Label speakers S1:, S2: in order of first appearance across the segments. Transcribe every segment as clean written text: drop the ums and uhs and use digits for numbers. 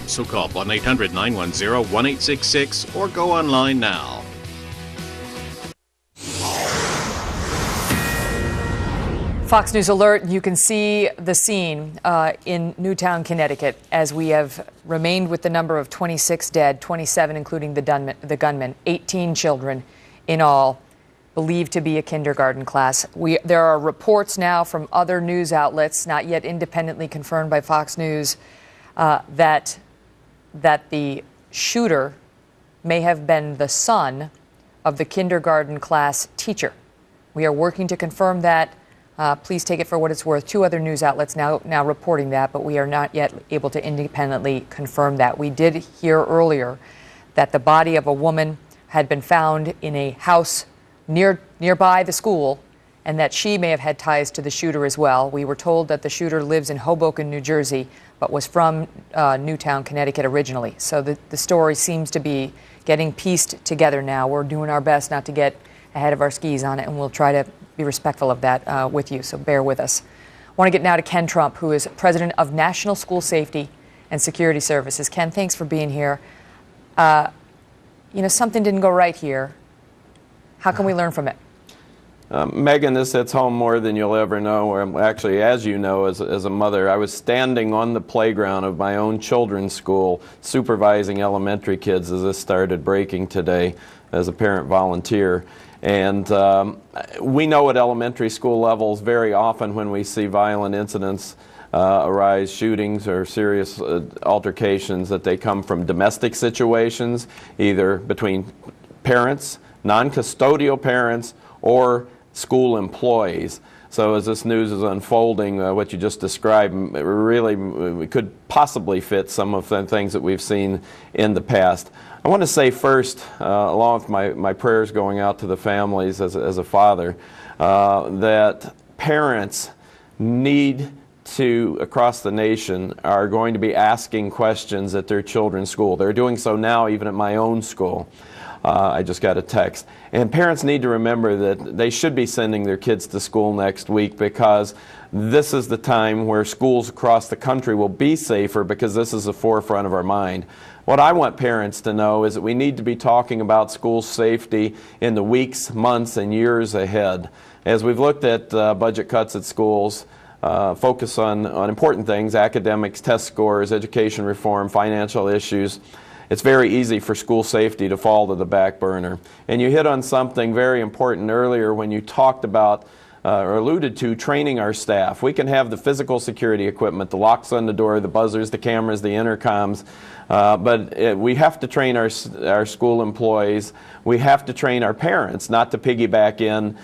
S1: So call 1-800-910-1866 or go online now.
S2: Fox News Alert, you can see the scene in Newtown, Connecticut, as we have remained with the number of 26 dead, 27 including the gunman, 18 children in all, believed to be a kindergarten class. There are reports now from other news outlets, not yet independently confirmed by Fox News, that the shooter may have been the son of the kindergarten class teacher. We are working to confirm that. Please take it for what it's worth. Two other news outlets now reporting that, but we are not yet able to independently confirm that. We did hear earlier that the body of a woman had been found in a house nearby the school, and that she may have had ties to the shooter as well. We were told that the shooter lives in Hoboken, New Jersey, but was from Newtown, Connecticut originally. So the story seems to be getting pieced together now. We're doing our best not to get ahead of our skis on it, and we'll try to be respectful of that with you, so bear with us. I want to get now to Ken Trump, who is president of National School Safety and Security Services. Ken, thanks for being here. Something didn't go right here. How can we learn from it?
S3: Megyn, this hits home more than you'll ever know. Actually, as you know, as a mother, I was standing on the playground of my own children's school supervising elementary kids as this started breaking today as a parent volunteer. And we know at elementary school levels very often when we see violent incidents arise, shootings or serious altercations, that they come from domestic situations, either between parents, non-custodial parents, or school employees. So as this news is unfolding, what you just described really could possibly fit some of the things that we've seen in the past. I want to say first, along with my prayers going out to the families as a father, that parents need to, across the nation, are going to be asking questions at their children's school. They're doing so now even at my own school. I just got a text. And parents need to remember that they should be sending their kids to school next week, because this is the time where schools across the country will be safer, because this is the forefront of our mind. What I want parents to know is that we need to be talking about school safety in the weeks, months, and years ahead. As we've looked at budget cuts at schools, focus on important things, academics, test scores, education reform, financial issues, it's very easy for school safety to fall to the back burner. And you hit on something very important earlier when you talked about or alluded to training our staff. We can have the physical security equipment, the locks on the door, the buzzers, the cameras, the intercoms, but we have to train our school employees. We have to train our parents not to piggyback in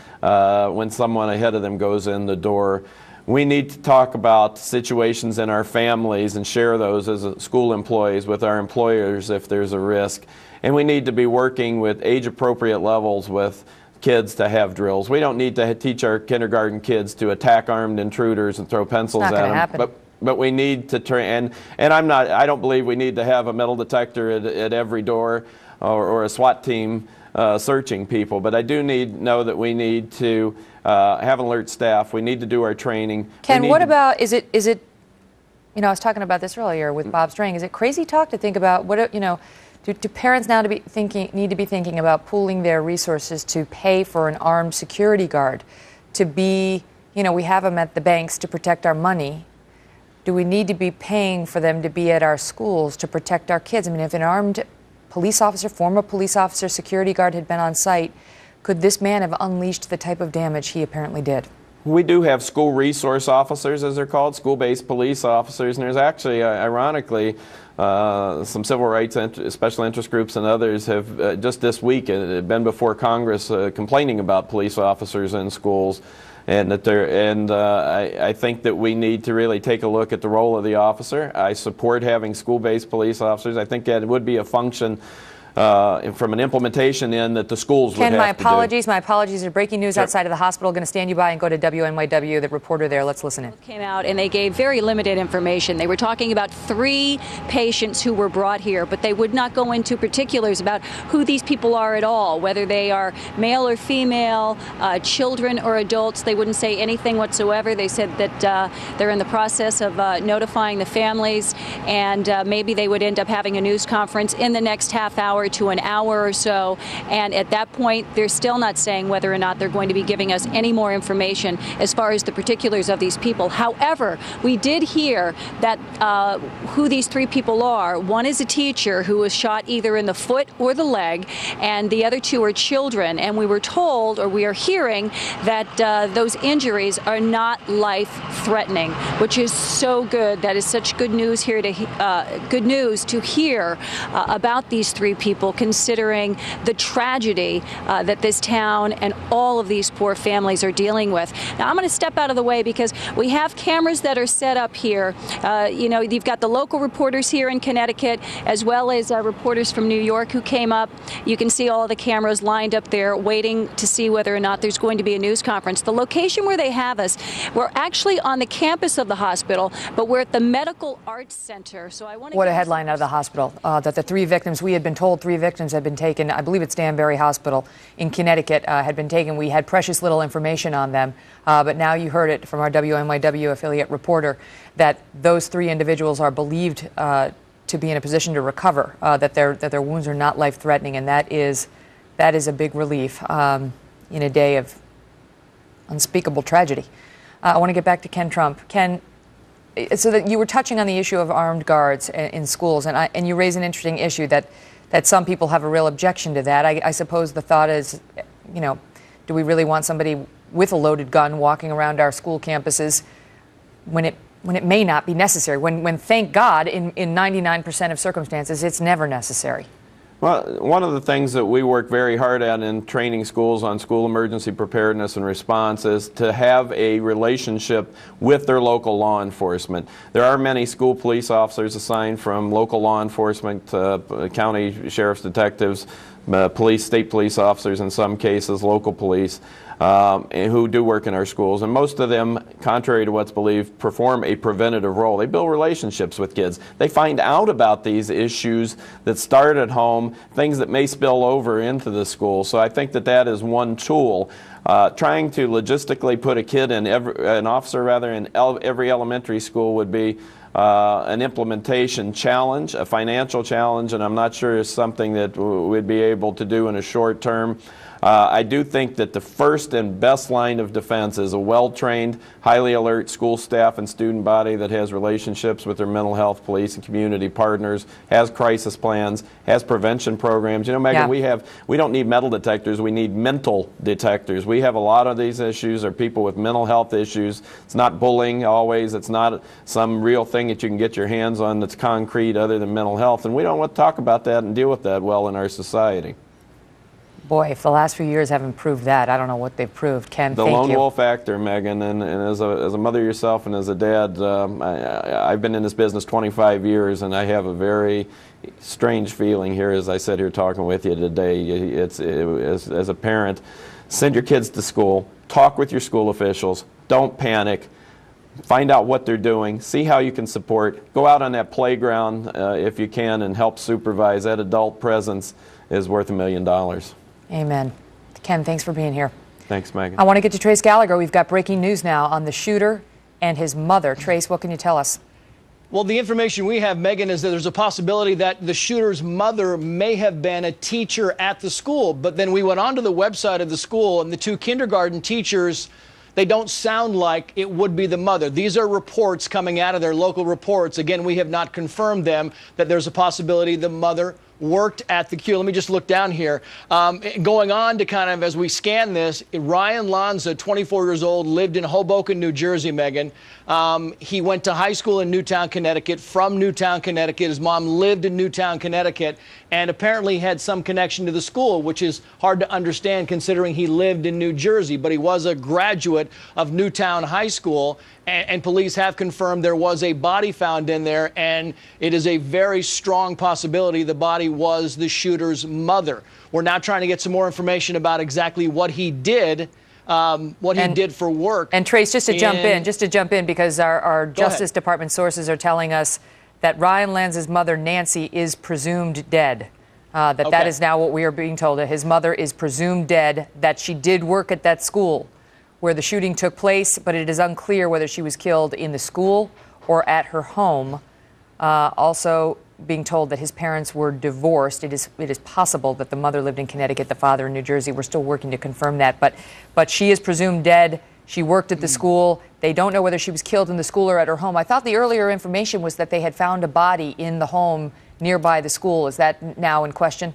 S3: when someone ahead of them goes in the door. We need to talk about situations in our families and share those as school employees with our employers if there's a risk. And we need to be working with age-appropriate levels with kids to have drills. We don't need to teach our kindergarten kids to attack armed intruders and throw pencils at them. But we need to train, and I don't believe we need to have a metal detector at every door or a SWAT team searching people. But I do know that we need to have alert staff. We need to do our training.
S2: Ken, what about, is it, I was talking about this earlier with Bob Strang, is it crazy talk to think about, do parents now need to be thinking about pooling their resources to pay for an armed security guard, to be, we have them at the banks to protect our money. Do we need to be paying for them to be at our schools to protect our kids? I mean, if an armed police officer, former police officer, security guard had been on site, could this man have unleashed the type of damage he apparently did?
S3: We do have school resource officers, as they're called, school-based police officers, and there's actually, ironically, some civil rights special interest groups and others have just this week been before Congress complaining about police officers in schools, and I think that we need to really take a look at the role of the officer. I support having school-based police officers. I think that would be a function from an implementation in that the schools would
S2: Ken,
S3: have
S2: my
S3: to do.
S2: apologies. My apologies. There's breaking news
S3: Sure.
S2: outside of the hospital. Going to stand you by and go to WNYW, the reporter there. Let's listen in.
S4: Came out and they gave very limited information. They were talking about 3 patients who were brought here, but they would not go into particulars about who these people are at all, whether they are male or female, children or adults. They wouldn't say anything whatsoever. They said that they're in the process of notifying the families, and maybe they would end up having a news conference in the next half hour to an hour or so. And at that point, they're still not saying whether or not they're going to be giving us any more information as far as the particulars of these people. However, we did hear that who these 3 people are. One is a teacher who was shot either in the foot or the leg, and the other 2 are children. And we were told, or we are hearing, that those injuries are not life-threatening, which is so good. That is such good news here good news to hear about these 3 people, considering the tragedy that this town and all of these poor families are dealing with. Now, I'm going to step out of the way because we have cameras that are set up here. You know, you've got the local reporters here in Connecticut, as well as reporters from New York who came up. You can see all of the cameras lined up there waiting to see whether or not there's going to be a news conference. The location where they have us, we're actually on the campus of the hospital, but we're at the Medical Arts Center. So I want to.
S2: What a headline out of the hospital, that the 3 victims, we had been told 3 victims had been taken. I believe it's Danbury Hospital in Connecticut had been taken. We had precious little information on them, but now you heard it from our WNYW affiliate reporter that those 3 individuals are believed to be in a position to recover, that their wounds are not life-threatening, and that is a big relief in a day of unspeakable tragedy. I want to get back to Ken Trump. Ken, so that you were touching on the issue of armed guards in schools, and you raise an interesting issue that some people have a real objection to that. I suppose the thought is, you know, do we really want somebody with a loaded gun walking around our school campuses when it may not be necessary? When thank God, in 99% of circumstances, it's never necessary.
S3: Well, one of the things that we work very hard at in training schools on school emergency preparedness and response is to have a relationship with their local law enforcement. There are many school police officers assigned from local law enforcement, county sheriff's detectives, police, state police officers in some cases, local police, who do work in our schools. And most of them, contrary to what's believed, perform a preventative role. They build relationships with kids. They find out about these issues that start at home, things that may spill over into the school. So I think that is one tool. Trying to logistically put a kid in an officer rather in every elementary school would be an implementation challenge, a financial challenge, and I'm not sure it's something that we'd be able to do in a short term. I do think that the first and best line of defense is a well-trained, highly alert school staff and student body that has relationships with their mental health, police, and community partners, has crisis plans, has prevention programs. You know, Megyn, we don't need metal detectors, we need mental detectors. We have a lot of these issues are people with mental health issues. It's not bullying always, it's not some real thing that you can get your hands on that's concrete other than mental health, and we don't want to talk about that and deal with that well in our society.
S2: Boy, if the last few years haven't proved that, I don't know what they've proved. Ken, thank you.
S3: The lone wolf factor, Megyn, and as a mother yourself and as a dad, I've been in this business 25 years, and I have a very strange feeling here as I sit here talking with you today. As a parent, send your kids to school, talk with your school officials, don't panic. Find out what they're doing, see how you can support, go out on that playground if you can and help supervise. That adult presence is worth $1 million.
S2: Amen. Ken, thanks for being here.
S3: Thanks, Megyn.
S2: I want to get to Trace Gallagher. We've got breaking news now on the shooter and his mother. Trace, what can you tell us?
S5: Well, the information we have, Megyn, is that there's a possibility that the shooter's mother may have been a teacher at the school. But then we went onto the website of the school, and the 2 kindergarten teachers, they don't sound like it would be the mother. These are reports coming out of their local reports. Again, we have not confirmed them, that there's a possibility the mother worked at the Q. Let me just look down here. Going on to kind of, as we scan this, Ryan Lanza, 24 years old, lived in Hoboken, New Jersey, Megyn. He went to high school in Newtown, Connecticut, from Newtown, Connecticut. His mom lived in Newtown, Connecticut, and apparently had some connection to the school, which is hard to understand considering he lived in New Jersey. But he was a graduate of Newtown High School, and police have confirmed there was a body found in there, and it is a very strong possibility the body body was the shooter's mother. We're now trying to get some more information about exactly what he did, for work.
S2: And Trace, just to jump in, because our Justice
S5: ahead.
S2: Department sources are telling us that Ryan Lanza's mother, Nancy, is presumed dead. That is now what we are being told. That his mother is presumed dead, that she did work at that school where the shooting took place, but it is unclear whether she was killed in the school or at her home. Also being told that his parents were divorced. It is possible that the mother lived in Connecticut, the father in New Jersey. We're still working to confirm that. But she is presumed dead. She worked at the school. They don't know whether she was killed in the school or at her home. I thought the earlier information was that they had found a body in the home nearby the school. Is that now in question?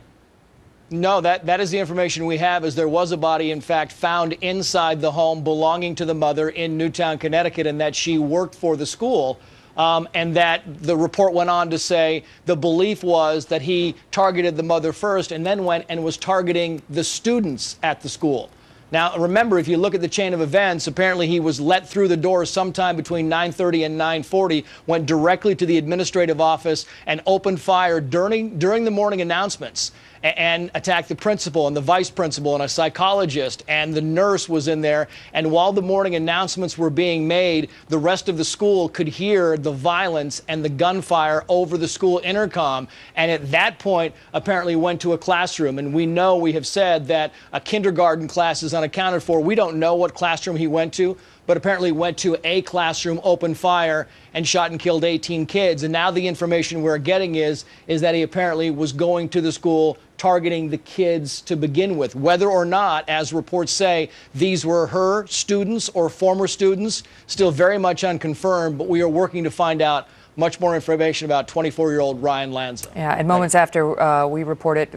S5: No, that is the information we have, is there was a body, in fact, found inside the home belonging to the mother in Newtown, Connecticut, and that she worked for the school. And that the report went on to say the belief was that he targeted the mother first and then went and was targeting the students at the school. Now, remember, if you look at the chain of events, apparently he was let through the door sometime between 9:30 and 9:40, went directly to the administrative office and opened fire during the morning announcements and attacked the principal and the vice principal and a psychologist, and the nurse was in there. And while the morning announcements were being made, the rest of the school could hear the violence and the gunfire over the school intercom. And at that point, apparently went to a classroom. And we have said that a kindergarten class is unaccounted for. We don't know what classroom he went to, but apparently went to a classroom, opened fire, and shot and killed 18 kids. And now the information we're getting is that he apparently was going to the school targeting the kids to begin with. Whether or not, as reports say, these were her students or former students, still very much unconfirmed, but we are working to find out much more information about 24-year-old Ryan Lanza.
S2: Yeah, and moments after we reported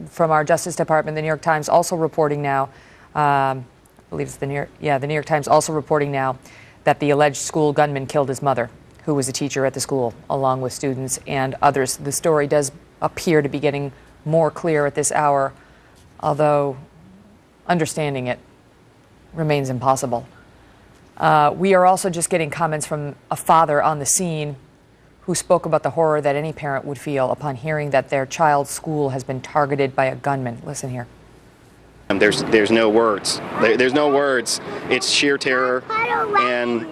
S2: from our Justice Department, the New York Times also reporting now, I believe it's the New York Times also reporting now that the alleged school gunman killed his mother, who was a teacher at the school, along with students and others. The story does appear to be getting more clear at this hour, although understanding it remains impossible. We are also just getting comments from a father on the scene who spoke about the horror that any parent would feel upon hearing that their child's school has been targeted by a gunman. Listen here.
S6: There's no words. There's no words. It's sheer terror and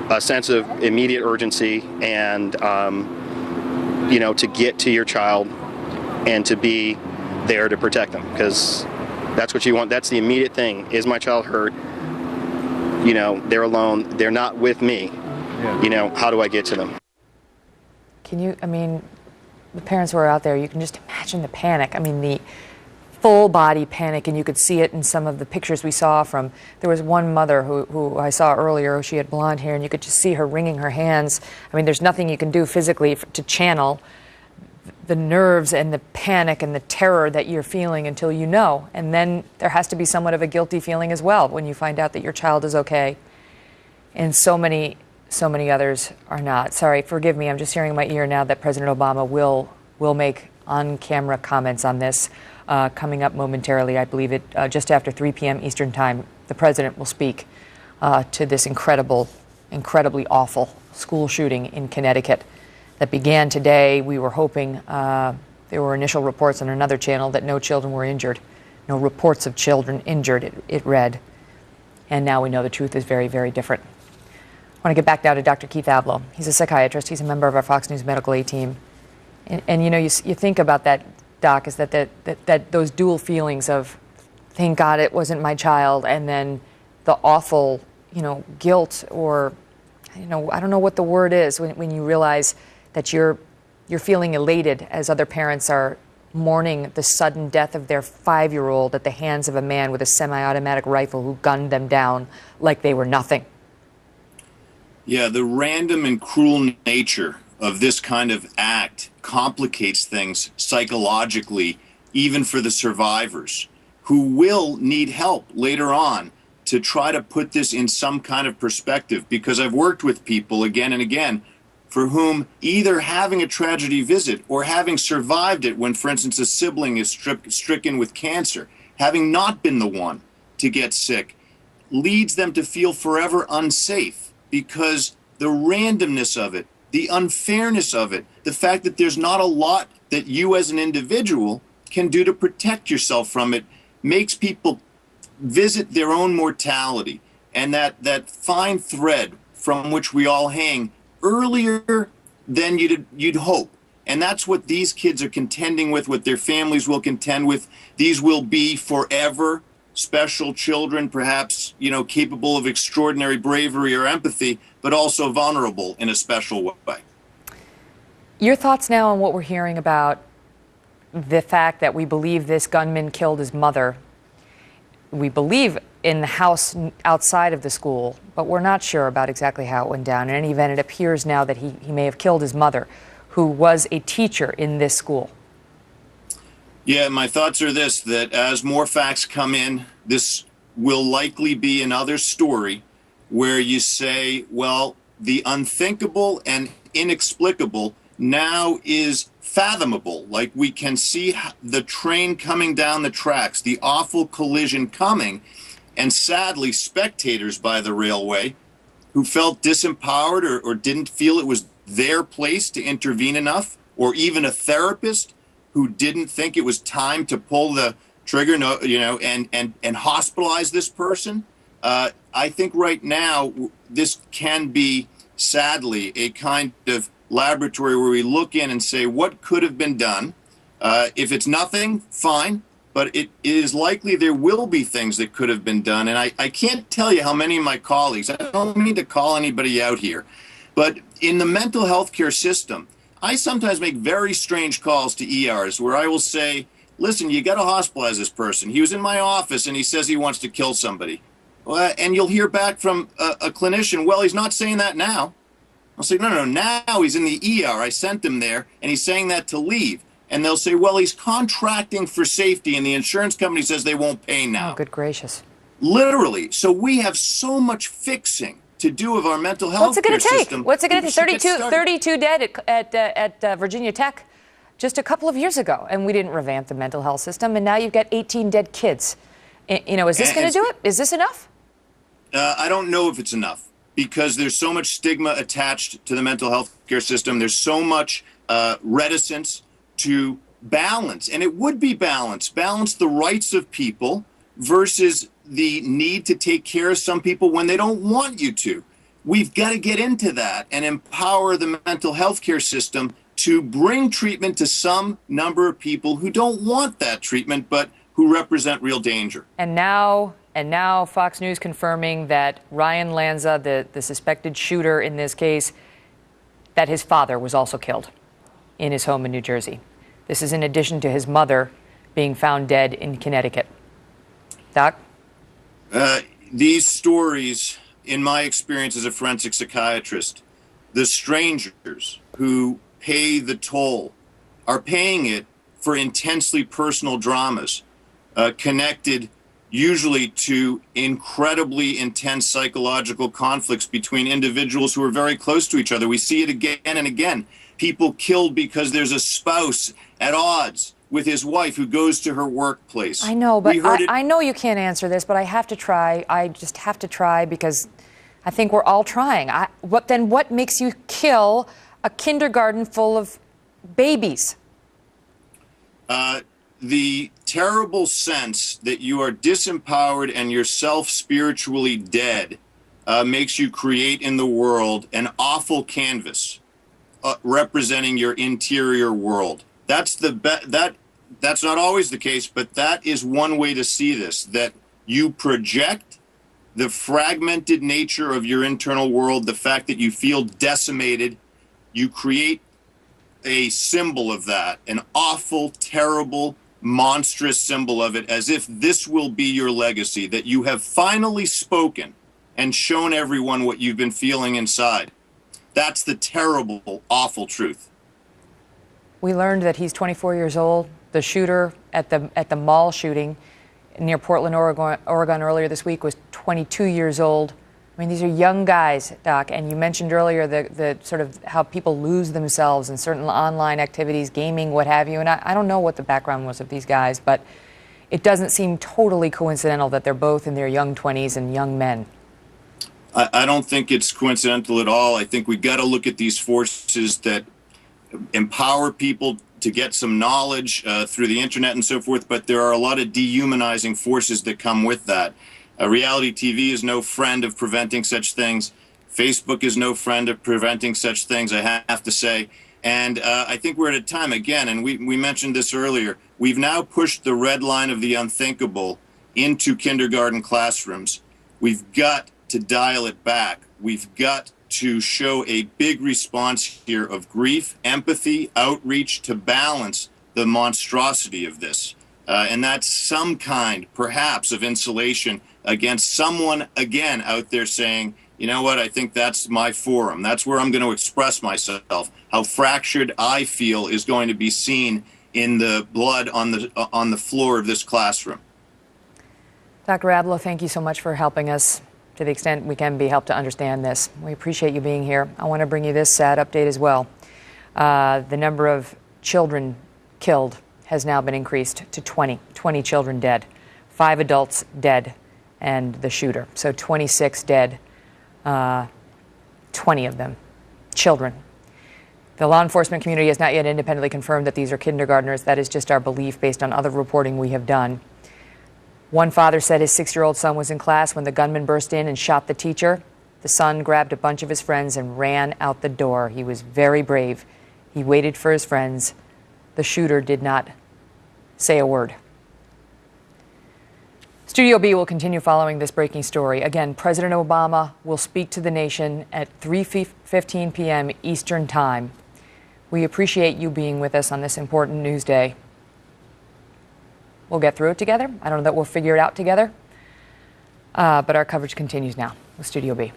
S6: a sense of immediate urgency and to get to your child and to be there to protect them, because that's what you want. That's the immediate thing. Is my child hurt? They're alone. They're not with me. Yeah. How do I get to them?
S2: The parents who are out there, you can just imagine the panic. The full body panic, and you could see it in some of the pictures we saw from, there was one mother who I saw earlier, she had blonde hair, and you could just see her wringing her hands. There's nothing you can do physically to channel the nerves and the panic and the terror that you're feeling until you know. And then there has to be somewhat of a guilty feeling as well when you find out that your child is okay. And so many others are not. Sorry, forgive me, I'm just hearing in my ear now that President Obama will make on-camera comments on this. Coming up momentarily, I believe it, just after 3 p.m. Eastern Time, the president will speak to this incredibly awful school shooting in Connecticut that began today. We were hoping, there were initial reports on another channel that no children were injured. No reports of children injured, it read. And now we know the truth is very, very different. I want to get back now to Dr. Keith Avlo. He's a psychiatrist. He's a member of our Fox News Medical A team. And you think about that, Doc, is that those dual feelings of, thank God it wasn't my child, and then the awful, guilt, or, I don't know what the word is when you realize that you're feeling elated as other parents are mourning the sudden death of their 5-year-old at the hands of a man with a semi-automatic rifle who gunned them down like they were nothing.
S7: Yeah, the random and cruel nature of this kind of act complicates things psychologically, even for the survivors, who will need help later on to try to put this in some kind of perspective. Because I've worked with people again and again for whom either having a tragedy visit or having survived it when, for instance, a sibling is stricken with cancer, having not been the one to get sick, leads them to feel forever unsafe, because the randomness of it the unfairness of it, the fact that there's not a lot that you as an individual can do to protect yourself from it, makes people visit their own mortality, and that fine thread from which we all hang earlier than you'd hope. And that's what these kids are contending with, what their families will contend with. These will be forever special children, perhaps, capable of extraordinary bravery or empathy, but also vulnerable in a special way.
S2: Your thoughts now on what we're hearing about the fact that we believe this gunman killed his mother. We believe in the house outside of the school, but we're not sure about exactly how it went down. In any event, it appears now that he may have killed his mother, who was a teacher in this school.
S7: Yeah, my thoughts are that as more facts come in, this will likely be another story where you say, well, the unthinkable and inexplicable now is fathomable. Like, we can see the train coming down the tracks, the awful collision coming, and sadly, spectators by the railway who felt disempowered or didn't feel it was their place to intervene enough, or even a therapist who didn't think it was time to pull the trigger, and hospitalize this person. I think right now this can be, sadly, a kind of laboratory where we look in and say, what could have been done? If it's nothing, fine, but it is likely there will be things that could have been done. And I can't tell you how many of my colleagues, I don't mean to call anybody out here, but in the mental health care system, I sometimes make very strange calls to ERs where I will say, listen, you got to hospitalize this person. He was in my office and he says he wants to kill somebody. Well, and you'll hear back from a clinician, well, he's not saying that now. I'll say, no, now he's in the ER. I sent him there and he's saying that to leave. And they'll say, well, he's contracting for safety and the insurance company says they won't pay now.
S2: Oh, good gracious.
S7: Literally. So we have so much fixing to do of our mental health
S2: What's it going to take?
S7: system.
S2: What's it going to take? 32 dead at Virginia Tech just a couple of years ago, and we didn't revamp the mental health system, and now you've got 18 dead kids. Is this going to do it? Is this enough?
S7: I don't know if it's enough, because there's so much stigma attached to the mental health care system. There's so much reticence to balance, and it would be balance the rights of people versus the need to take care of some people when they don't want you to. We've got to get into that and empower the mental health care system to bring treatment to some number of people who don't want that treatment, but who represent real danger.
S2: And now Fox News confirming that Ryan Lanza, the suspected shooter in this case, that his father was also killed in his home in New Jersey. This is in addition to his mother being found dead in Connecticut. Doc?
S7: These stories, in my experience as a forensic psychiatrist, the strangers who pay the toll are paying it for intensely personal dramas connected usually to incredibly intense psychological conflicts between individuals who are very close to each other. We see it again and again. People killed because there's a spouse at odds with his wife who goes to her workplace.
S2: I know, but I know you can't answer this, but I have to try. I just have to try because I think we're all trying. What makes you kill a kindergarten full of babies?
S7: The terrible sense that you are disempowered and yourself spiritually dead makes you create in the world an awful canvas representing your interior world. That's not always the case, but that is one way to see this, that you project the fragmented nature of your internal world, the fact that you feel decimated, you create a symbol of that, an awful, terrible, monstrous symbol of it, as if this will be your legacy, that you have finally spoken and shown everyone what you've been feeling inside. That's the terrible, awful truth.
S2: We learned that he's 24 years old. The shooter at the mall shooting near Portland, Oregon earlier this week was 22 years old. I mean, these are young guys, Doc, and you mentioned earlier the sort of how people lose themselves in certain online activities, gaming, what have you, and I don't know what the background was of these guys, but it doesn't seem totally coincidental that they're both in their young 20s and young men.
S7: I don't think it's coincidental at all. I think we got to look at these forces that empower people to get some knowledge through the internet and so forth, but there are a lot of dehumanizing forces that come with that. Reality TV is no friend of preventing such things. Facebook is no friend of preventing such things, I have to say. And I think we're at a time, again, and we mentioned this earlier, we've now pushed the red line of the unthinkable into kindergarten classrooms. We've got to dial it back. We've got to show a big response here of grief, empathy, outreach to balance the monstrosity of this. And that's some kind, perhaps, of insulation against someone, again, out there saying, you know what, I think that's my forum. That's where I'm going to express myself. How fractured I feel is going to be seen in the blood on the floor of this classroom.
S2: Dr. Adler, thank you so much for helping us to the extent we can be helped to understand this. We appreciate you being here. I want to bring you this sad update as well. The number of children killed has now been increased to 20 children dead, 5 adults dead, and the shooter. So 26 dead, 20 of them children. The law enforcement community has not yet independently confirmed that these are kindergartners. That is just our belief based on other reporting we have done. One father said his 6-year-old son was in class when the gunman burst in and shot the teacher. The son grabbed a bunch of his friends and ran out the door. He was very brave. He waited for his friends. The shooter did not say a word. Studio B will continue following this breaking story. Again, President Obama will speak to the nation at 3:15 p.m. Eastern Time. We appreciate you being with us on this important news day. We'll get through it together. I don't know that we'll figure it out together, but our coverage continues now with Studio B.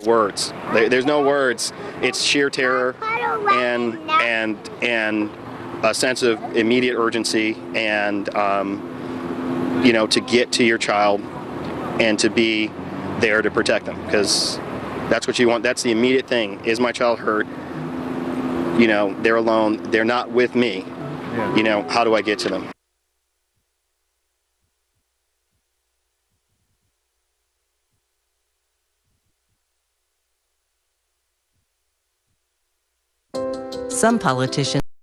S6: Words. There's no words. It's sheer terror and a sense of immediate urgency and to get to your child and to be there to protect them, because that's what you want. That's the immediate thing. Is my child hurt? They're alone. They're not with me. Yeah. How do I get to them?
S8: Some politicians